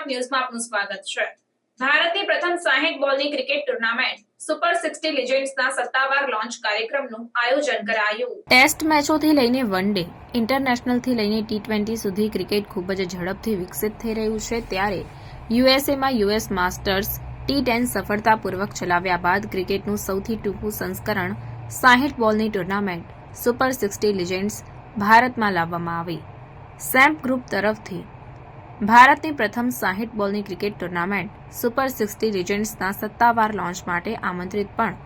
ગુજરાત ન્યૂઝમાં આપનું સ્વાગત છે। ભારતની પ્રથમ 60 બોલની ક્રિકેટ ટુર્નામેન્ટ સુપર 60 લિજેન્ડ્સના સત્તાવાર લોન્ચ કાર્યક્રમનું આયોજન કરાયું। ટેસ્ટ મેચોથી લઈને વન ડે, ઇન્ટરનેશનલથી લઈને T20 સુધી ક્રિકેટ ખૂબ જ ઝડપથી વિકસિત થઈ રહ્યું છે, ત્યારે યુએસએમાં યુએસ માસ્ટર્સ T10 સફળતાપૂર્વક ચલાવ્યા બાદ ક્રિકેટનું સૌથી ટૂંકું સંસ્કરણ 60 બોલની ટુર્નામેન્ટ સુપર 60 લિજેન્ડ્સ ભારતમાં લાવવામાં આવી। સેમ્પ ગ્રુપ તરફથી ભારતની પ્રથમ 60 બોલની ક્રિકેટ ટુર્નામેન્ટ સુપર 60 લિજેન્ડ્સના સત્તાવાર લોન્ચ માટે આમંત્રિત પણ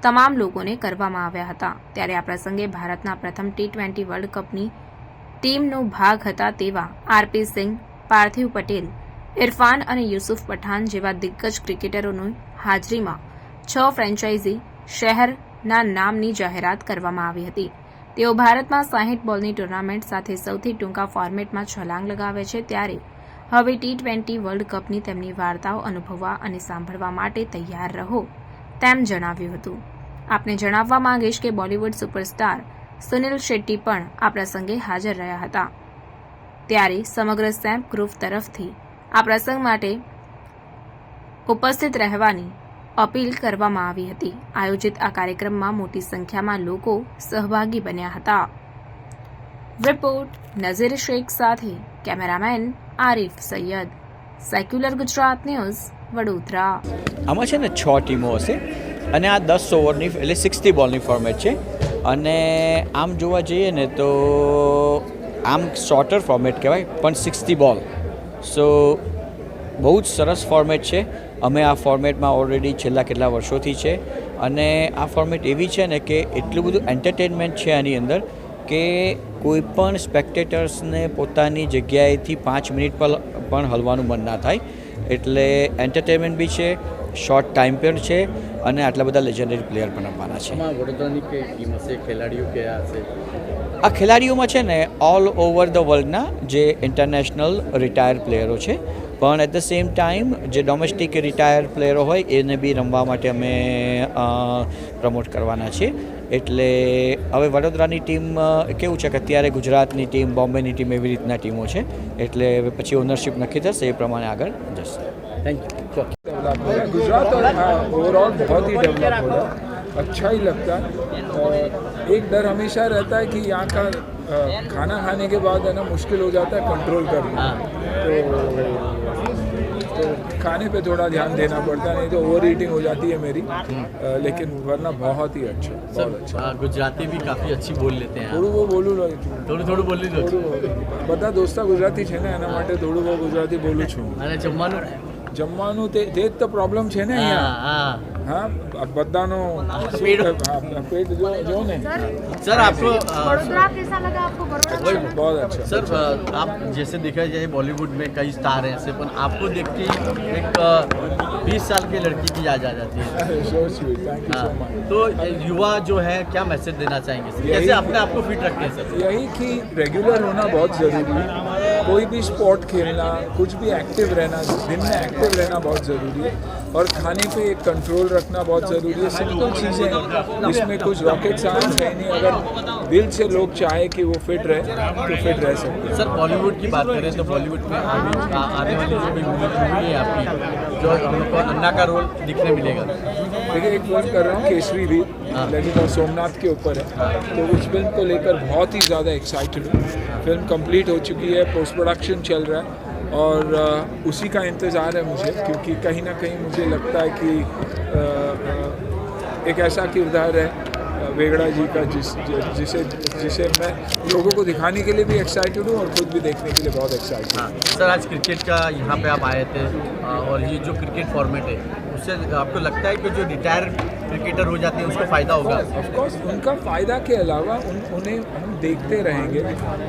તમામ લોકોને કરવામાં આવ્યા હતા। ત્યારે આ પ્રસંગે ભારતના પ્રથમ T20 વર્લ્ડ કપની ટીમનો ભાગ હતા તેવા આરપી સિંહ, પાર્થિવ પટેલ, ઇરફાન અને યુસુફ પઠાણ જેવા દિગ્ગજ ક્રિકેટરોની હાજરીમાં 6 ફ્રેન્ચાઇઝી શહેરના નામની જાહેરાત કરવામાં આવી હતી। તેઓ ભારતમાં 60 બોલની ટુર્નામેન્ટ સાથે સૌથી ટૂંકા ફોર્મેટમાં છલાંગ લગાવે છે, ત્યારે હવે T20 વર્લ્ડ કપની તેમની વાર્તાઓ અનુભવવા અને સાંભળવા માટે તૈયાર રહો તેમ જણાવ્યું હતું। આપને જણાવવા માંગીશ કે બોલિવૂડ સુપરસ્ટાર સુનિલ શેટ્ટી પણ આ પ્રસંગે હાજર રહ્યા હતા। ત્યારે સમગ્ર સેમ્પ ગ્રુપ તરફથી આ પ્રસંગ માટે ઉપસ્થિત રહેવાની અપીલ કરવામાં આવી હતી। આયોજિત આ કાર્યક્રમમાં મોટી સંખ્યામાં લોકો સહભાગી બન્યા હતા। રિપોર્ટ નઝીર શેખ સાથે cameraman Arif Sayed, secular Gujarat news, Vadodara. આમાં છે ને 6 ટીમો હશે અને આ 10 ઓવરની એટલે 60 બોલની ફોર્મેટ છે। અને આમ જોવા જઈએ ને તો આમ શોર્ટર ફોર્મેટ કહેવાય, પણ 60 બોલ સો બહુ જ સરસ ફોર્મેટ છે। અમે આ ફોર્મેટમાં ઓલરેડી છેલ્લા કેટલા વર્ષોથી છે અને આ ફોર્મેટ એવી છે ને કે એટલું બધું એન્ટરટેનમેન્ટ છે આની અંદર કે કોઈ પણ સ્પેક્ટેટર્સને પોતાની જગ્યાએથી 5 મિનિટ પણ હલવાનું મન ના થાય। એટલે એન્ટરટેનમેન્ટ બી છે, શોર્ટ ટાઈમ પણ છે અને આટલા બધા લેજેન્ડરી પ્લેયર પણ રમવાના છે। વડોદરાની કઈ ટીમ હશે, ખેલાડીઓ કયા હશે? આ ખેલાડીઓમાં છે ને ઓલ ઓવર ધ વર્લ્ડના જે ઇન્ટરનેશનલ રિટાયર્ડ પ્લેયરો છે, પણ એટ ધ સેમ ટાઈમ જે ડોમેસ્ટિક રિટાયર્ડ પ્લેયરો હોય એને બી રમવા માટે અમે પ્રમોટ કરવાના છીએ। એટલે હવે વડોદરાની ટીમ કેવું છે કે અત્યારે ગુજરાતની ટીમ, બોમ્બેની ટીમ એવી રીતના ટીમો છે, એટલે હવે પછી ઓનરશિપ નક્કી થશે એ પ્રમાણે આગળ જશે। Thank you. गुजरात और ओवरऑल बहुत ही डेवलप हो रहा है, अच्छा ही लगता है। एक डर हमेशा रहता है कि यहाँ का खाना खाने के बाद है ना मुश्किल हो जाता है कंट्रोल करना, तो खाने पे थोड़ा ध्यान देना पड़ता है, नहीं तो ओवर ईटिंग हो जाती है मेरी। लेकिन वरना बहुत ही अच्छा, बहुत अच्छा। गुजराती भी काफ़ी अच्छी बोल लेते हैं। થોડું બહુ બોલું થોડું બોલી લો। બધા દોસ્તા ગુજરાતી છે ને, એના માટે થોડું બહુ ગુજરાતી બોલું છું। અને જમવાનું તે જ તો પ્રોબ્લેમ છે ને અહીંયા। हाँ बदानो पेट जो ने। सर आपको बड़ोदरा कैसा लगा आपको? बड़ोदरा बहुत अच्छा। सर आप जैसे देखा जाए बॉलीवुड में कई स्टार हैं ऐसे, पर आपको देख के एक 20 साल की लड़की की याद आ जाती है। So sweet, thank you so much। तो युवा जो है क्या मैसेज देना चाहेंगे सर? कैसे अपने आप को फिट रखते हैं सर? यही कि रेगुलर होना बहुत ज़रूरी है। कोई भी स्पोर्ट खेलना, कुछ भी एक्टिव रहना, दिन में एक्टिव रहना बहुत ज़रूरी है, और खाने पे एक कंट्रोल रखना बहुत ज़रूरी है। सिंपल चीज़ें हैं, इसमें कुछ रॉकेट साइंस है नहीं। अगर दिल से लोग चाहे कि वो फिट रहे तो फिट रह सकते हैं। सर बॉलीवुड की बात करें तो बॉलीवुड में आने वाली जो भी मूवी है आपकी, जो हमको अन्ना का रोल दिखने मिलेगा। देखिए एक फिल्म कर रहा हूँ केसरी वीर, लेकिन वो सोमनाथ के ऊपर है, तो उस फिल्म को लेकर बहुत ही ज़्यादा एक्साइटेड हूँ। फिल्म कंप्लीट हो चुकी है, पोस्ट प्रोडक्शन चल रहा है और उसी का इंतज़ार है मुझे, क्योंकि कहीं ना कहीं मुझे लगता है कि एक ऐसा किरदार है वेगड़ा जी का जिसे मैं लोगों को दिखाने के लिए भी एक्साइटेड हूँ और खुद भी देखने के लिए बहुत एक्साइटेड हूँ। सर आज क्रिकेट का यहाँ पे आप आए थे और ये जो क्रिकेट फॉर्मेट है उससे आपको लगता है कि जो रिटायर क्रिकेटर हो जाते हैं उसको फ़ायदा होगा? ऑफकोर्स उनका फ़ायदा के अलावा उन्हें हम देखते रहेंगे,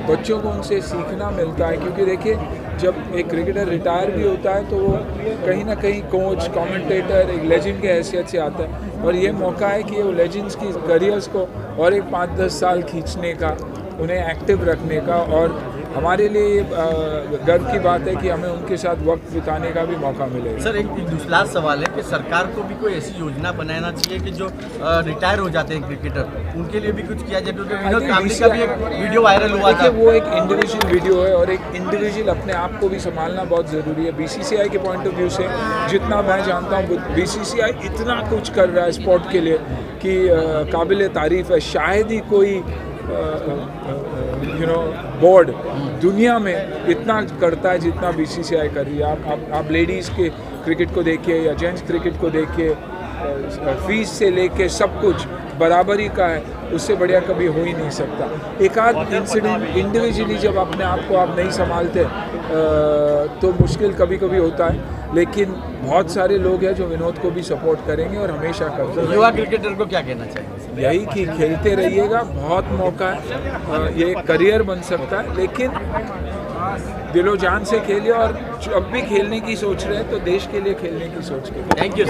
बच्चों को उनसे सीखना मिलता है। क्योंकि देखिए जब एक क्रिकेटर रिटायर भी होता है तो वो कहीं ना कहीं कोच, कमेंटेटर, एक लेजेंड के हैसियत से आता है, और ये मौका है कि वो लेजेंड्स की करियर्स को और एक 5-10 साल खींचने का, उन्हें एक्टिव रखने का, और हमारे लिए गर्व की बात है कि हमें उनके साथ वक्त बिताने का भी मौका मिलेगा। सर एक दूसरा सवाल है कि सरकार को भी कोई ऐसी योजना बनाना चाहिए कि जो रिटायर हो जाते हैं क्रिकेटर उनके लिए भी कुछ किया जाए, क्योंकि विनोद कांबली का भी एक वीडियो वायरल हुआ था। देखिए वो एक इंडिविजुअल वीडियो है और एक इंडिविजुअल अपने आप को भी संभालना बहुत ज़रूरी है। बीसीसीआई के पॉइंट ऑफ व्यू से जितना मैं जानता हूँ बीसीसीआई इतना कुछ कर रहा है स्पोर्ट के लिए कि काबिल तारीफ़ है। शायद ही कोई बोर्ड दुनिया में इतना करता है जितना बीसीसीआई कर रही है। आप लेडीज़ के क्रिकेट को देखिए या जेंट्स क्रिकेट को देखिए, फीस से लेके सब कुछ बराबरी का है, उससे बढ़िया कभी हो ही नहीं सकता। एक आध इंसिडेंट इंडिविजुअली जब अपने आप को आप नहीं संभालते तो मुश्किल कभी कभी होता है, लेकिन बहुत सारे लोग हैं जो विनोद को भी सपोर्ट करेंगे और हमेशा करते हैं। युवा क्रिकेटर को क्या कहना चाहिए? यही कि खेलते रहिएगा, बहुत मौका है, ये करियर बन सकता है, लेकिन दिलो जान से खेलिए और जब भी खेलने की सोच रहे हैं तो देश के लिए खेलने की सोच के। Thank you.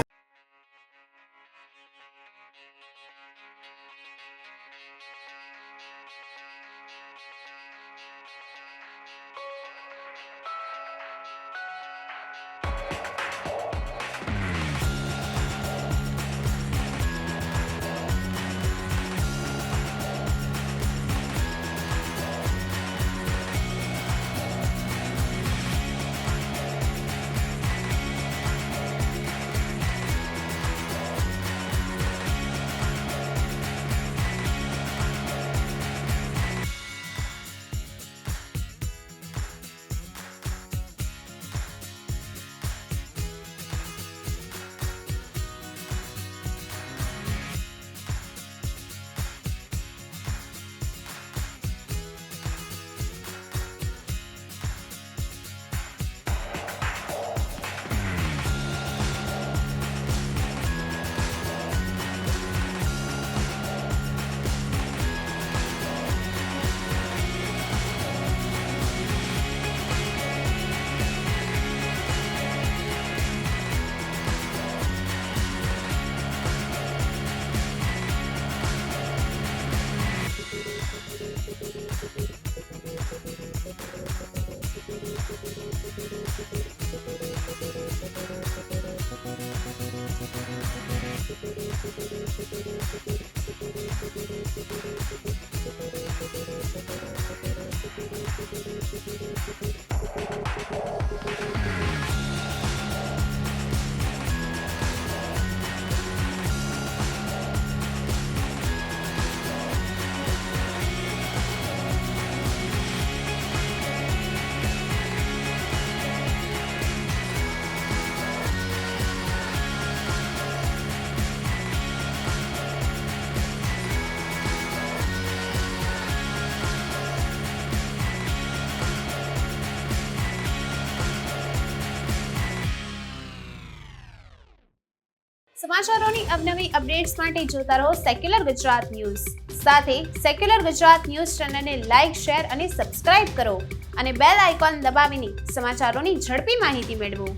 સમાચારોની અવનવી અપડેટ્સ માટે જોતા રહો સેક્યુલર ગુજરાત ન્યૂઝ. સાથે સેક્યુલર ગુજરાત ન્યૂઝ ચેનલને લાઇક, શેર અને સબસ્ક્રાઇબ કરો અને બેલ આઇકોન દબાવીને સમાચારોની ઝડપી માહિતી મેળવો.